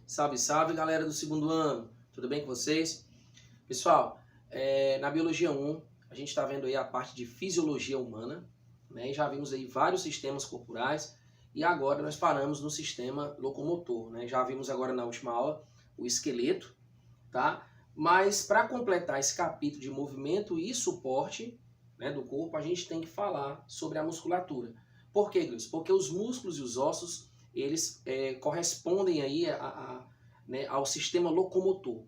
Salve, salve, galera do segundo ano. Tudo bem com vocês? Pessoal, na Biologia 1, a gente está vendo aí a parte de fisiologia humana, né? E já vimos aí vários sistemas corporais e agora nós paramos no sistema locomotor, né? Já vimos agora na última aula o esqueleto, tá? Mas para completar esse capítulo de movimento e suporte, né, do corpo, a gente tem que falar sobre a musculatura. Por quê, Gleison? Porque os músculos e os ossos, eles correspondem aí né, ao sistema locomotor,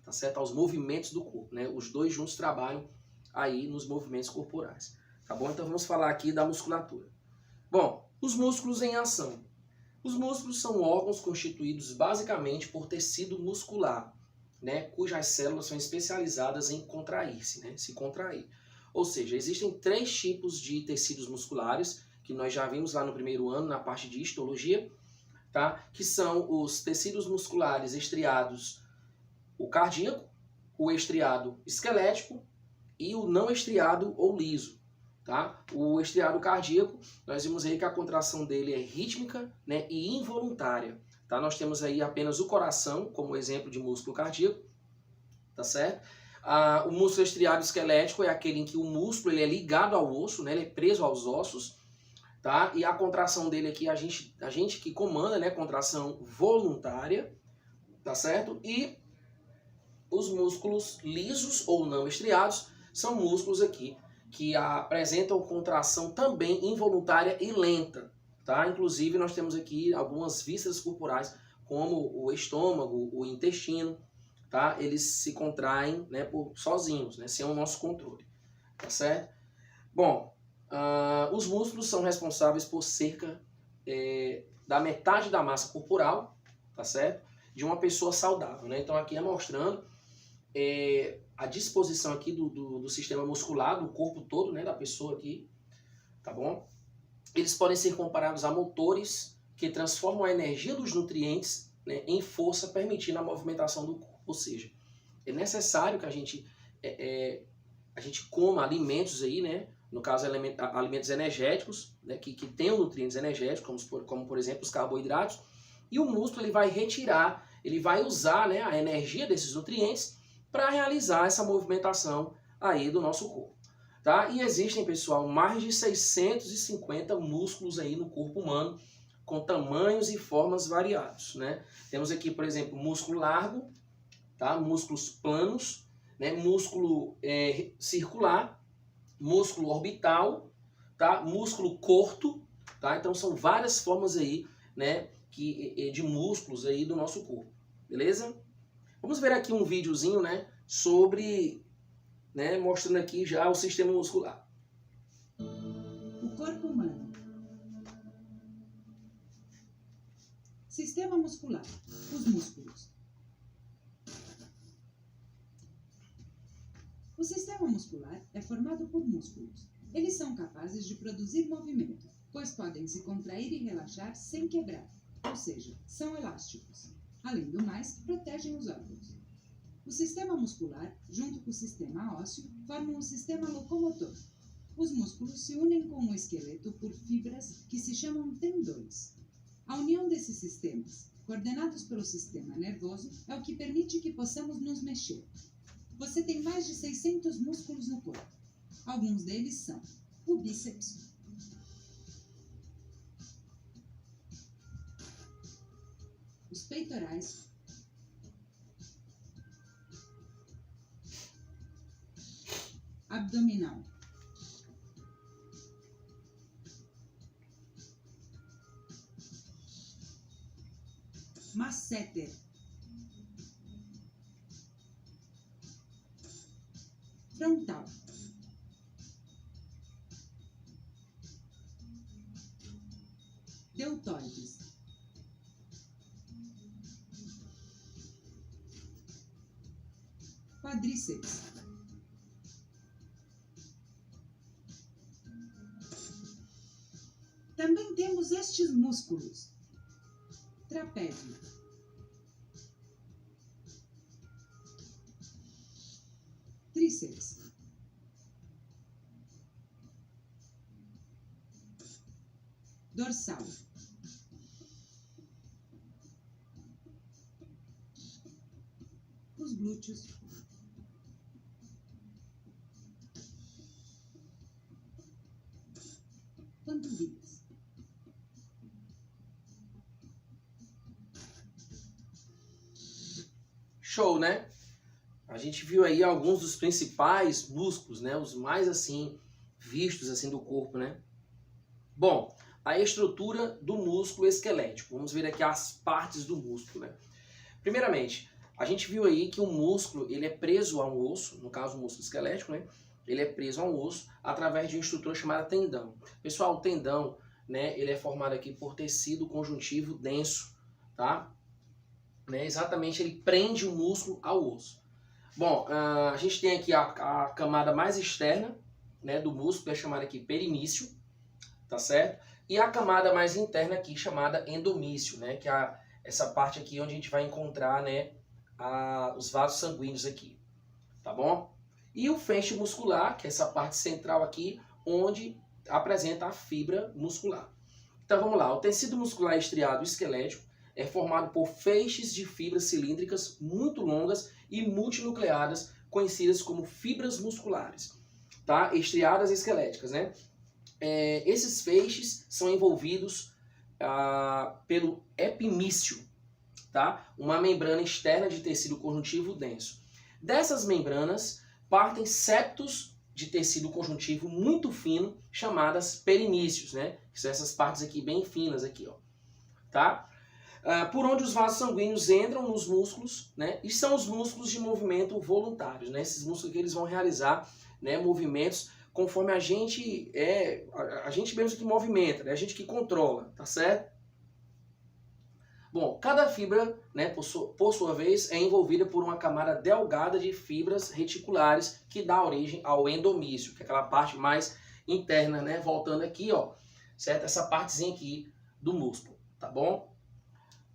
tá certo? Aos movimentos do corpo, né? Os dois juntos trabalham aí nos movimentos corporais, tá bom? Então vamos falar aqui da musculatura. Bom, os músculos em ação. Os músculos são órgãos constituídos basicamente por tecido muscular, né, cujas células são especializadas em contrair-se, né, se contrair. Ou seja, existem três tipos de tecidos musculares, que nós já vimos lá no primeiro ano, na parte de histologia, tá? Que são os tecidos musculares estriados, o cardíaco, o estriado esquelético e o não estriado ou liso. Tá? O estriado cardíaco, nós vimos aí que a contração dele é rítmica, né, e involuntária. Tá? Nós temos aí apenas o coração como exemplo de músculo cardíaco, tá certo? O músculo estriado esquelético é aquele em que o músculo ele é ligado ao osso, né, ele é preso aos ossos, tá? E a contração dele aqui, a gente que comanda, né, contração voluntária, tá certo? E os músculos lisos ou não estriados são músculos aqui que apresentam contração também involuntária e lenta, tá? Inclusive nós temos aqui algumas vísceras corporais, como o estômago, o intestino, tá? Eles se contraem, né, sozinhos, né, sem o nosso controle, tá certo? Bom, os músculos são responsáveis por cerca da metade da massa corporal, tá certo? De uma pessoa saudável, né? Então aqui é mostrando a disposição aqui do sistema muscular, do corpo todo, né, da pessoa aqui, tá bom? Eles podem ser comparados a motores que transformam a energia dos nutrientes, né, em força, permitindo a movimentação do corpo. Ou seja, é necessário que a gente coma alimentos aí, né, no caso alimentos energéticos, né, que tenham nutrientes energéticos, como por exemplo os carboidratos, e o músculo ele vai retirar, ele vai usar, né, a energia desses nutrientes para realizar essa movimentação aí do nosso corpo, tá? E existem, pessoal, mais de 650 músculos aí no corpo humano, com tamanhos e formas variados, né? Temos aqui, por exemplo, músculo largo, tá? Músculos planos, né? Músculo circular, músculo orbital, tá? Músculo curto, tá? Então são várias formas aí, né, de músculos aí do nosso corpo, beleza? Vamos ver aqui um videozinho, né, sobre, né, mostrando aqui já o sistema muscular. O corpo humano. Sistema muscular. Os músculos. O sistema muscular é formado por músculos. Eles são capazes de produzir movimento, pois podem se contrair e relaxar sem quebrar, ou seja, são elásticos. Além do mais, protegem os órgãos. O sistema muscular, junto com o sistema ósseo, formam um sistema locomotor. Os músculos se unem com o esqueleto por fibras que se chamam tendões. A união desses sistemas, coordenados pelo sistema nervoso, é o que permite que possamos nos mexer. Você tem mais de 600 músculos no corpo. Alguns deles são o bíceps, os peitorais, abdominal, masseter, frontal, deltoides, quadríceps, também temos estes músculos: trapézio, tríceps, dorsal, os glúteos, panturrilhas. Show, né? A gente viu aí alguns dos principais músculos, né? Os mais assim vistos assim do corpo, né? Bom, a estrutura do músculo esquelético. Vamos ver aqui as partes do músculo, né? Primeiramente, a gente viu aí que o músculo, ele é preso a um osso, no caso o músculo esquelético, né? Ele é preso a um osso através de uma estrutura chamada tendão. Pessoal, o tendão, né, ele é formado aqui por tecido conjuntivo denso, tá? Né? Exatamente, ele prende o músculo ao osso. Bom, a gente tem aqui a camada mais externa, né, do músculo, que é chamada aqui perimício, tá certo? E a camada mais interna aqui, chamada endomício, né, que é essa parte aqui onde a gente vai encontrar, né, os vasos sanguíneos aqui, tá bom? E o feixe muscular, que é essa parte central aqui, onde apresenta a fibra muscular. Então vamos lá, o tecido muscular estriado esquelético é formado por feixes de fibras cilíndricas muito longas e multinucleadas, conhecidas como fibras musculares, tá? Estriadas esqueléticas, né? Esses feixes são envolvidos pelo epimício, tá? Uma membrana externa de tecido conjuntivo denso. Dessas membranas partem septos de tecido conjuntivo muito fino, chamadas perimícios, né? Que são essas partes aqui bem finas aqui, ó, tá? Por onde os vasos sanguíneos entram nos músculos, né? E são os músculos de movimento voluntários, né? Esses músculos que eles vão realizar, né, movimentos conforme a gente mesmo que movimenta, né? A gente que controla, tá certo? Bom, cada fibra, né, por sua vez, é envolvida por uma camada delgada de fibras reticulares que dá origem ao endomício, que é aquela parte mais interna, né? Voltando aqui, ó, certo? Essa partezinha aqui do músculo, tá bom?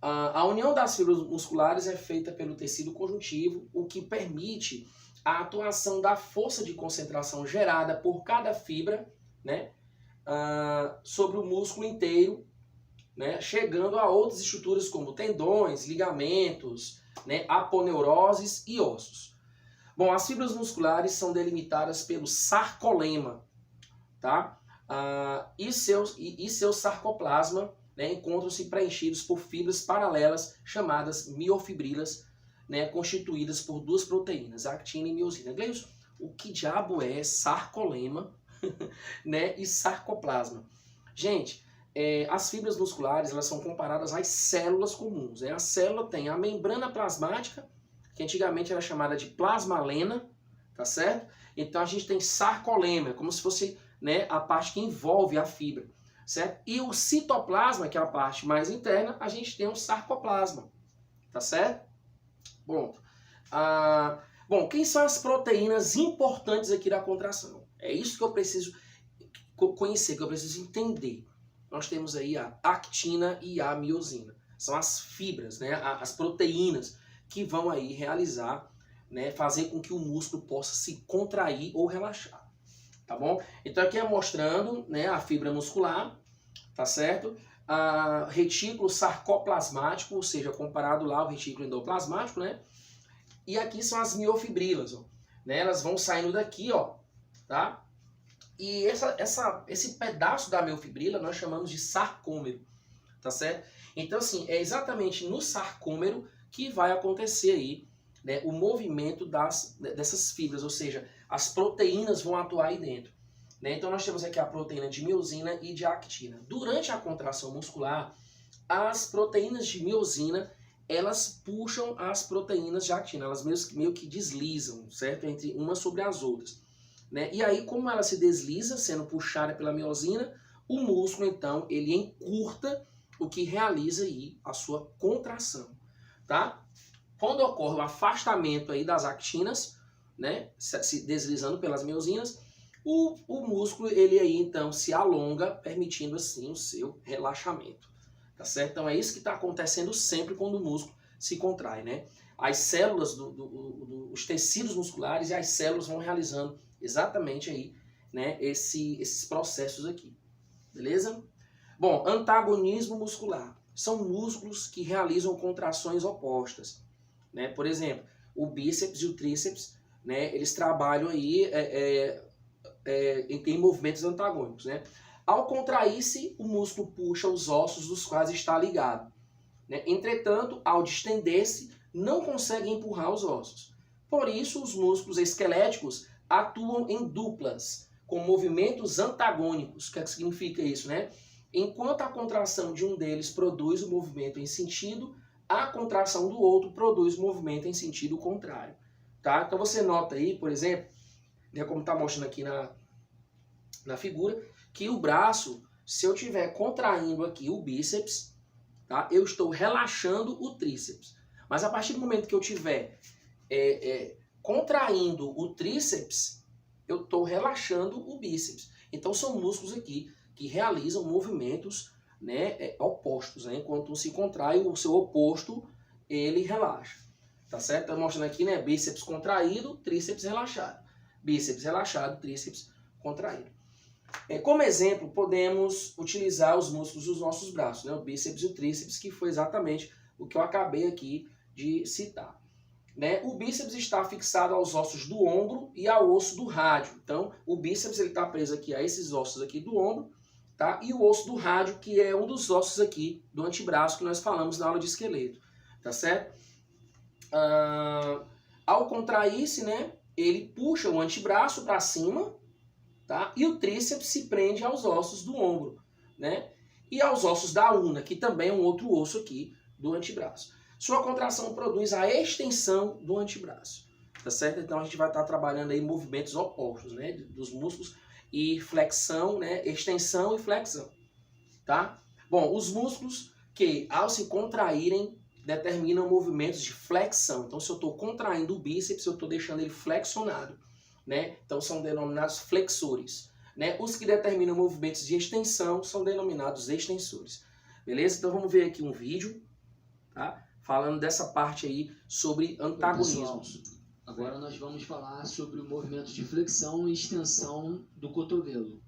A união das fibras musculares é feita pelo tecido conjuntivo, o que permite a atuação da força de concentração gerada por cada fibra, né, sobre o músculo inteiro, né, chegando a outras estruturas como tendões, ligamentos, né, aponeuroses e ossos. Bom, as fibras musculares são delimitadas pelo sarcolema, tá? E seu sarcoplasma, né, encontram-se preenchidos por fibras paralelas chamadas miofibrilas, né, constituídas por duas proteínas, actina e miosina. Gleison, o que diabo é sarcolema né, e sarcoplasma? Gente, as fibras musculares elas são comparadas às células comuns. Né? A célula tem a membrana plasmática, que antigamente era chamada de plasmalena, tá certo? Então a gente tem sarcolema, como se fosse, né, a parte que envolve a fibra. Certo? E o citoplasma, que é a parte mais interna, a gente tem um sarcoplasma, tá certo? Bom, quem são as proteínas importantes aqui da contração? É isso que eu preciso conhecer, que eu preciso entender. Nós temos aí a actina e a miosina. São as fibras, né? As proteínas que vão aí realizar, né? Fazer com que o músculo possa se contrair ou relaxar. Tá bom? Então aqui é mostrando, né, a fibra muscular, tá certo? Retículo sarcoplasmático, ou seja, comparado lá ao retículo endoplasmático, né? E aqui são as miofibrilas, ó, né? Elas vão saindo daqui, ó, tá? E esse pedaço da miofibrila nós chamamos de sarcômero, tá certo? Então, assim, é exatamente no sarcômero que vai acontecer aí, né, o movimento dessas fibras, ou seja, as proteínas vão atuar aí dentro. Né? Então nós temos aqui a proteína de miosina e de actina. Durante a contração muscular, as proteínas de miosina, elas puxam as proteínas de actina, elas meio que deslizam, certo? Entre umas sobre as outras. Né? E aí, como ela se desliza, sendo puxada pela miosina, o músculo, então, ele encurta, o que realiza aí a sua contração. Tá? Quando ocorre o afastamento aí das actinas, né, se deslizando pelas miosinas, o músculo ele aí então se alonga, permitindo assim o seu relaxamento, tá certo? Então é isso que está acontecendo sempre quando o músculo se contrai, né? As células, os tecidos musculares e as células vão realizando exatamente aí, né, esses processos aqui, beleza? Bom, antagonismo muscular. São músculos que realizam contrações opostas, né? Por exemplo, o bíceps e o tríceps, né, eles trabalham aí em movimentos antagônicos, né? Ao contrair-se, o músculo puxa os ossos dos quais está ligado, né? Entretanto, ao distender-se, não consegue empurrar os ossos. Por isso, os músculos esqueléticos atuam em duplas, com movimentos antagônicos. O que significa isso, né? Enquanto a contração de um deles produz o movimento em sentido, a contração do outro produz o movimento em sentido contrário. Tá? Então você nota aí, por exemplo, né, como está mostrando aqui na figura, que o braço, se eu estiver contraindo aqui o bíceps, tá, eu estou relaxando o tríceps. Mas a partir do momento que eu estiver contraindo o tríceps, eu estou relaxando o bíceps. Então são músculos aqui que realizam movimentos, né, opostos, né? Enquanto um se contrai, o seu oposto, ele relaxa. Tá certo? Estou mostrando aqui, né, bíceps contraído, tríceps relaxado. Bíceps relaxado, tríceps contraído. Como exemplo, podemos utilizar os músculos dos nossos braços, né, o bíceps e o tríceps, que foi exatamente o que eu acabei aqui de citar. Né? O bíceps está fixado aos ossos do ombro e ao osso do rádio. Então, o bíceps está preso aqui a esses ossos aqui do ombro, tá? E o osso do rádio, que é um dos ossos aqui do antebraço que nós falamos na aula de esqueleto. Tá certo? Ao contrair-se, né, ele puxa o antebraço para cima, tá? E o tríceps se prende aos ossos do ombro, né? E aos ossos da una, que também é um outro osso aqui do antebraço. Sua contração produz a extensão do antebraço, tá certo? Então a gente vai estar trabalhando aí movimentos opostos, né, dos músculos, e flexão, né, extensão e flexão, tá? Bom, os músculos que ao se contraírem determinam movimentos de flexão. Então se eu estou contraindo o bíceps, eu estou deixando ele flexionado, né? Então são denominados flexores, né? Os que determinam movimentos de extensão são denominados extensores. Beleza? Então vamos ver aqui um vídeo, tá? Falando dessa parte aí sobre antagonismos. Pessoal, agora nós vamos falar sobre o movimento de flexão e extensão do cotovelo.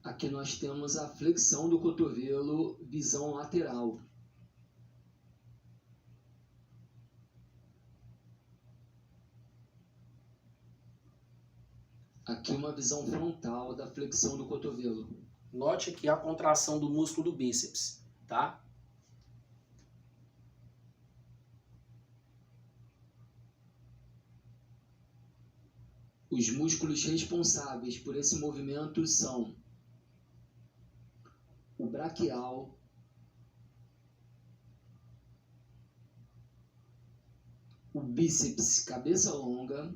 Aqui nós temos a flexão do cotovelo, visão lateral. Aqui uma visão frontal da flexão do cotovelo. Note aqui a contração do músculo do bíceps, tá? Os músculos responsáveis por esse movimento são o braquial, o bíceps cabeça longa,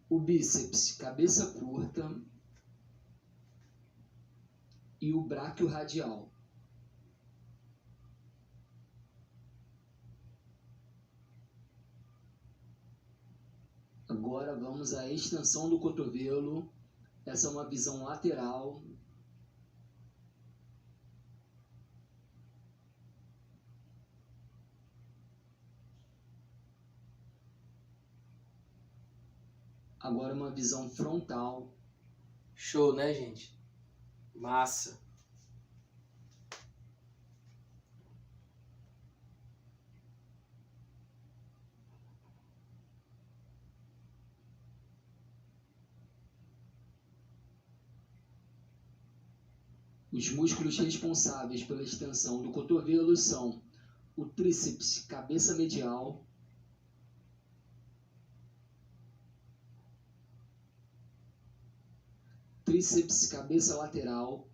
o bíceps cabeça curta e o bráquio radial. Agora vamos à extensão do cotovelo. Essa é uma visão lateral. Agora uma visão frontal. Show, né, gente? Massa. Os músculos responsáveis pela extensão do cotovelo são o tríceps cabeça medial, tríceps cabeça lateral,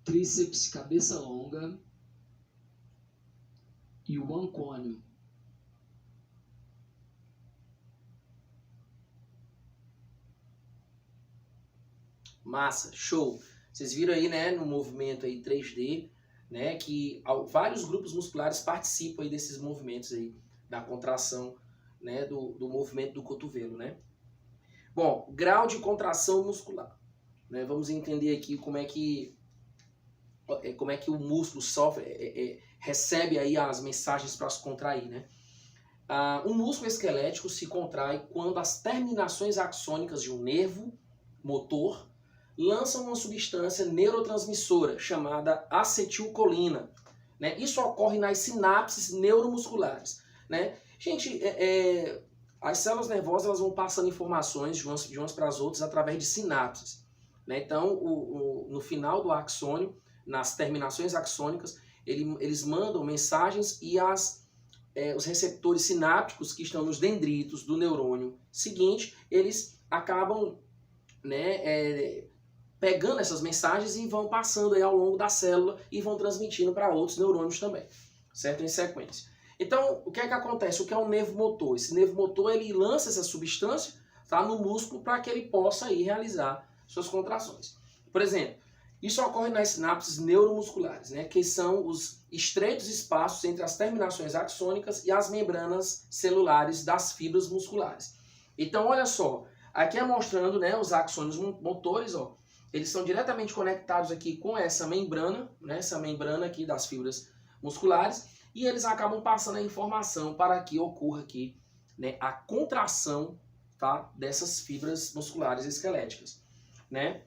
tríceps cabeça longa e o ancônio. Massa, show. Vocês viram aí, né, no movimento aí 3D, né, que vários grupos musculares participam aí desses movimentos aí, da contração, né, do movimento do cotovelo, né? Bom, grau de contração muscular, né? Vamos entender aqui como é que o músculo recebe aí as mensagens para se contrair, né? Um músculo esquelético se contrai quando as terminações axônicas de um nervo motor lançam uma substância neurotransmissora chamada acetilcolina. Né? Isso ocorre nas sinapses neuromusculares. Né? Gente, as células nervosas elas vão passando informações de umas para as outras através de sinapses. Né? Então, no final do axônio, nas terminações axônicas, eles mandam mensagens e os receptores sinápticos que estão nos dendritos do neurônio seguinte, eles acabam, né, pegando essas mensagens e vão passando aí ao longo da célula e vão transmitindo para outros neurônios também, certo? Em sequência. Então, o que é que acontece? O que é um nervo motor? Esse nervo motor, ele lança essa substância, tá, no músculo para que ele possa aí realizar suas contrações. Por exemplo, isso ocorre nas sinapses neuromusculares, né, que são os estreitos espaços entre as terminações axônicas e as membranas celulares das fibras musculares. Então, olha só, aqui é mostrando, né, os axônios motores, ó, eles são diretamente conectados aqui com essa membrana, né, essa membrana aqui das fibras musculares, e eles acabam passando a informação para que ocorra aqui, né, a contração, tá, dessas fibras musculares esqueléticas, né?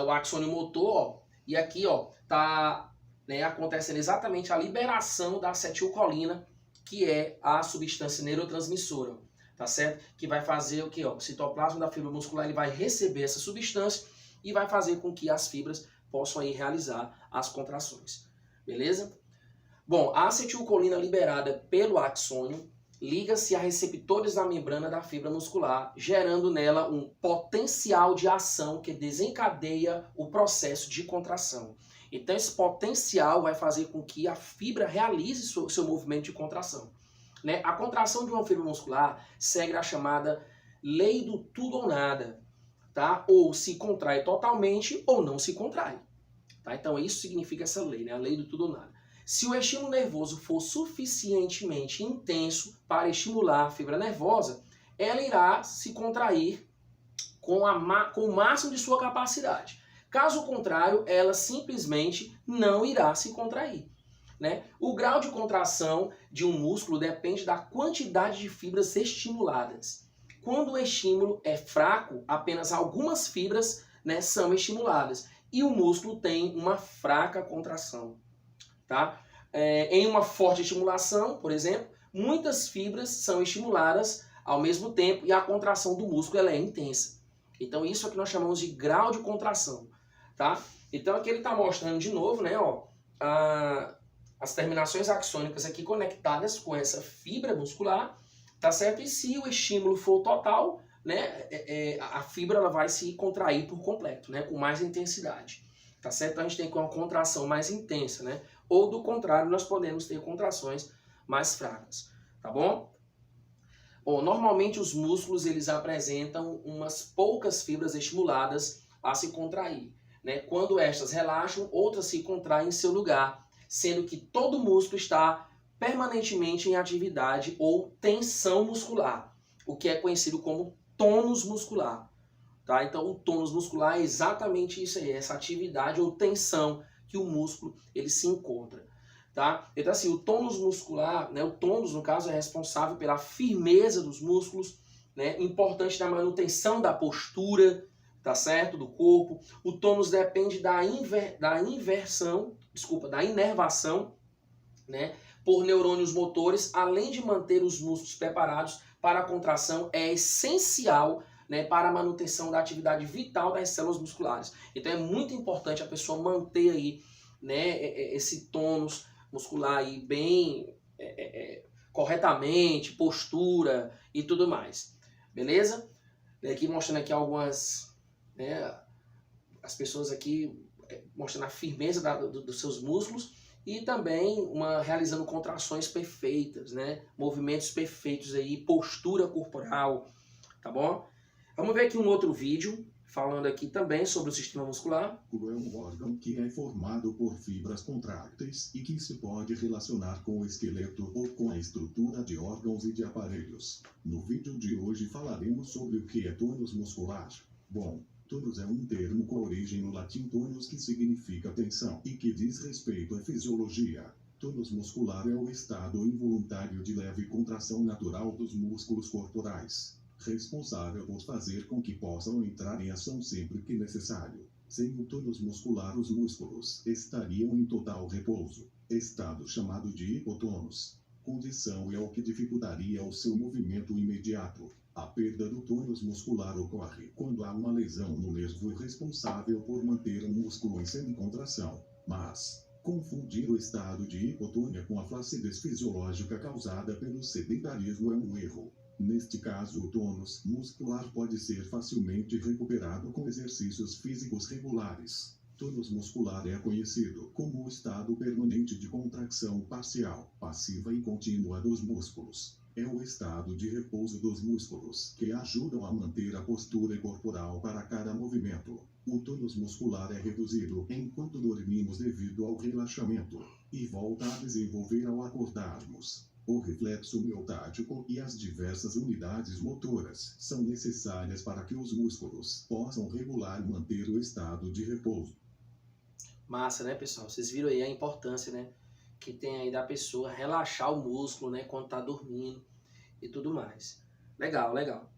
O axônio motor, ó, e aqui, ó, tá, né, acontecendo exatamente a liberação da acetilcolina, que é a substância neurotransmissora, tá certo? Que vai fazer o que, ó, o citoplasma da fibra muscular ele vai receber essa substância e vai fazer com que as fibras possam aí realizar as contrações, beleza? Bom, a acetilcolina liberada pelo axônio liga-se a receptores da membrana da fibra muscular, gerando nela um potencial de ação que desencadeia o processo de contração. Então esse potencial vai fazer com que a fibra realize seu movimento de contração. Né? A contração de uma fibra muscular segue a chamada lei do tudo ou nada. Tá? Ou se contrai totalmente ou não se contrai. Tá? Então isso significa essa lei, né? A lei do tudo ou nada. Se o estímulo nervoso for suficientemente intenso para estimular a fibra nervosa, ela irá se contrair com o máximo de sua capacidade. Caso contrário, ela simplesmente não irá se contrair. Né? O grau de contração de um músculo depende da quantidade de fibras estimuladas. Quando o estímulo é fraco, apenas algumas fibras, né, são estimuladas e o músculo tem uma fraca contração. Tá? Em uma forte estimulação, por exemplo, muitas fibras são estimuladas ao mesmo tempo e a contração do músculo ela é intensa. Então isso é o que nós chamamos de grau de contração. Tá? Então aqui ele está mostrando de novo, né, ó, as terminações axônicas aqui conectadas com essa fibra muscular, tá certo? E se o estímulo for total, né, a fibra ela vai se contrair por completo, né, com mais intensidade. Tá certo? Então a gente tem uma contração mais intensa, né? Ou do contrário, nós podemos ter contrações mais fracas, tá bom? Bom, normalmente os músculos eles apresentam umas poucas fibras estimuladas a se contrair, né? Quando estas relaxam, outras se contraem em seu lugar, sendo que todo músculo está permanentemente em atividade ou tensão muscular, o que é conhecido como tônus muscular. Tá? Então o tônus muscular é exatamente isso aí, essa atividade ou tensão que o músculo ele se encontra. Tá? Então assim, o tônus muscular, né, o tônus no caso é responsável pela firmeza dos músculos, né, importante na manutenção da postura, tá certo, do corpo. O tônus depende da inervação, né, por neurônios motores, além de manter os músculos preparados para a contração, é essencial, né, para a manutenção da atividade vital das células musculares. Então é muito importante a pessoa manter aí, né, esse tônus muscular aí bem corretamente, postura e tudo mais. Beleza? Aqui mostrando aqui algumas, né, as pessoas aqui mostrando a firmeza dos seus músculos e também realizando contrações perfeitas, né, movimentos perfeitos aí, postura corporal, tá bom? Vamos ver aqui um outro vídeo, falando aqui também sobre o sistema muscular. O é um órgão que é formado por fibras contráteis e que se pode relacionar com o esqueleto ou com a estrutura de órgãos e de aparelhos. No vídeo de hoje falaremos sobre o que é tônus muscular. Bom, tônus é um termo com origem no latim tonus, que significa tensão e que diz respeito à fisiologia. Tônus muscular é o estado involuntário de leve contração natural dos músculos corporais. responsável por fazer com que possam entrar em ação sempre que necessário. Sem o tônus muscular, os músculos estariam em total repouso, estado chamado de hipotônus. Condição é o que dificultaria o seu movimento imediato. A perda do tônus muscular ocorre quando há uma lesão no nervo responsável por manter o músculo em semicontração. Mas confundir o estado de hipotônia com a flacidez fisiológica causada pelo sedentarismo é um erro. Neste caso, o tônus muscular pode ser facilmente recuperado com exercícios físicos regulares. Tônus muscular é conhecido como o estado permanente de contração parcial, passiva e contínua dos músculos. É o estado de repouso dos músculos, que ajudam a manter a postura corporal para cada movimento. O tônus muscular é reduzido enquanto dormimos devido ao relaxamento, e volta a desenvolver ao acordarmos. O reflexo miocárdico e as diversas unidades motoras são necessárias para que os músculos possam regular e manter o estado de repouso. Massa, né, pessoal? Vocês viram aí a importância, né, que tem aí da pessoa relaxar o músculo, né, quando tá dormindo e tudo mais. Legal, legal.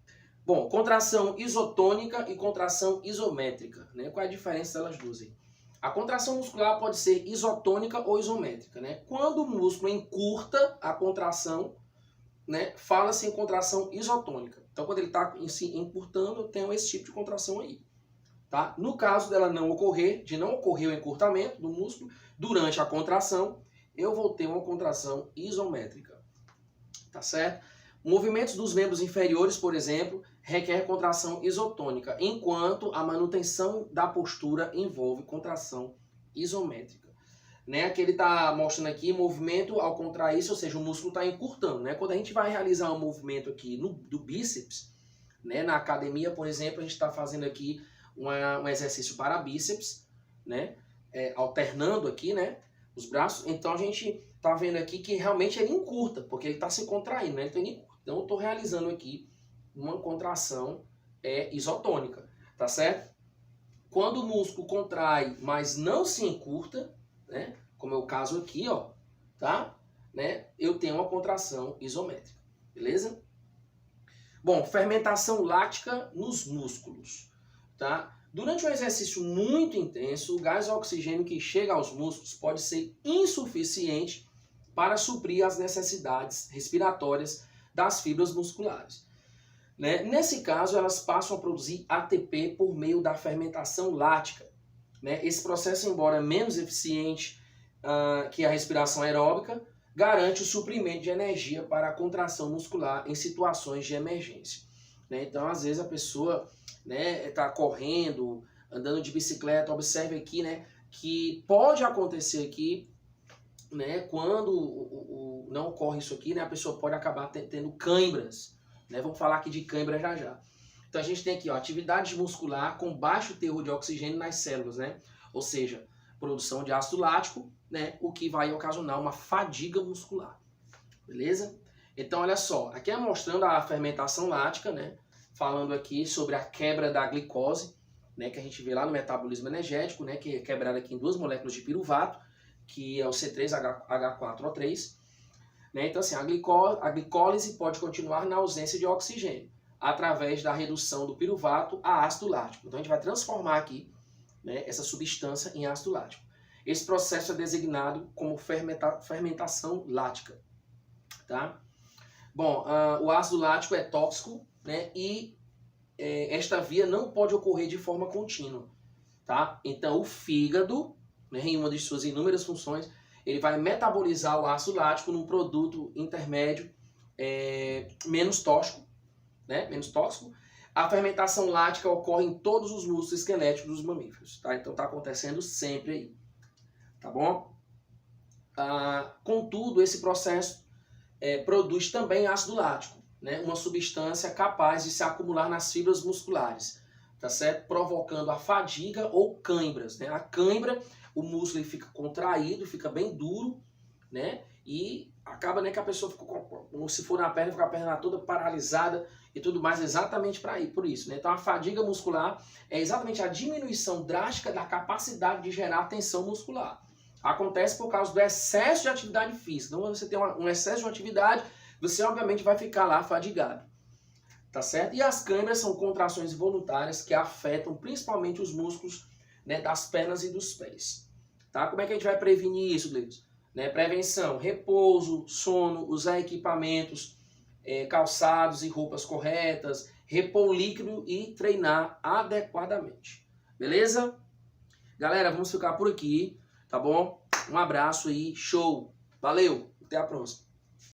Bom, contração isotônica e contração isométrica, né? Qual é a diferença delas duas aí? A contração muscular pode ser isotônica ou isométrica, né? Quando o músculo encurta a contração, né, fala-se em contração isotônica. Então, quando ele está se encurtando, eu tenho esse tipo de contração aí. Tá? No caso dela não ocorrer, de não ocorrer o encurtamento do músculo, durante a contração, eu vou ter uma contração isométrica. Tá certo? Movimentos dos membros inferiores, por exemplo, requer contração isotônica, enquanto a manutenção da postura envolve contração isométrica. Né? Aqui ele está mostrando aqui movimento ao contrair, ou seja, o músculo está encurtando. Né? Quando a gente vai realizar um movimento aqui do bíceps, né? Na academia, por exemplo, a gente está fazendo aqui um exercício para bíceps, né? Alternando aqui, né, os braços. Então a gente está vendo aqui que realmente ele encurta, porque ele está se contraindo, né? Então eu estou realizando aqui uma contração isotônica, tá certo? Quando o músculo contrai, mas não se encurta, né, como é o caso aqui, ó, tá? Né, eu tenho uma contração isométrica, beleza? Bom, fermentação lática nos músculos, tá? Durante um exercício muito intenso, o gás oxigênio que chega aos músculos pode ser insuficiente para suprir as necessidades respiratórias das fibras musculares. Né? Nesse caso, elas passam a produzir ATP por meio da fermentação lática. Né? Esse processo, embora menos eficiente que a respiração aeróbica, garante o suprimento de energia para a contração muscular em situações de emergência. Né? Então, às vezes, a pessoa está correndo, andando de bicicleta, observe aqui, né, que pode acontecer aqui, né, quando não ocorre isso aqui, né, a pessoa pode acabar tendo cãibras. Né? Vamos falar aqui de cãibra já já. Então a gente tem aqui, ó, atividade muscular com baixo teor de oxigênio nas células, né? Ou seja, produção de ácido lático, né, o que vai ocasionar uma fadiga muscular. Beleza? Então olha só, aqui é mostrando a fermentação lática, né? Falando aqui sobre a quebra da glicose, né, que a gente vê lá no metabolismo energético, né, que é quebrada aqui em duas moléculas de piruvato, que é o C3H4O3. Né? Então, assim, a glicólise pode continuar na ausência de oxigênio, através da redução do piruvato a ácido lático. Então, a gente vai transformar aqui, né, essa substância em ácido lático. Esse processo é designado como fermentação lática. Tá? Bom, o ácido lático é tóxico, né, e esta via não pode ocorrer de forma contínua. Tá? Então, o fígado, né, em uma de suas inúmeras funções, ele vai metabolizar o ácido lático num produto intermédio menos tóxico. Né, menos tóxico. A fermentação lática ocorre em todos os músculos esqueléticos dos mamíferos. Tá? Então, está acontecendo sempre aí. Tá bom? Contudo, esse processo produz também ácido lático, né? Uma substância capaz de se acumular nas fibras musculares, tá certo? Provocando a fadiga ou cãibras. Né? A cãibra, o músculo ele fica contraído, fica bem duro, né? E acaba, né, que a pessoa fica, se for na perna, fica a perna toda paralisada e tudo mais, exatamente por isso. Né? Então a fadiga muscular é exatamente a diminuição drástica da capacidade de gerar tensão muscular. Acontece por causa do excesso de atividade física. Então, quando você tem um excesso de atividade, você obviamente vai ficar lá fadigado. tá certo? E as câimbras são contrações involuntárias que afetam principalmente os músculos, né, das pernas e dos pés. Tá? Como é que a gente vai prevenir isso, Gleison? Né, prevenção, repouso, sono, usar equipamentos, calçados e roupas corretas, repor líquido e treinar adequadamente. Beleza? Galera, vamos ficar por aqui, tá bom? Um abraço aí, show! Valeu, até a próxima!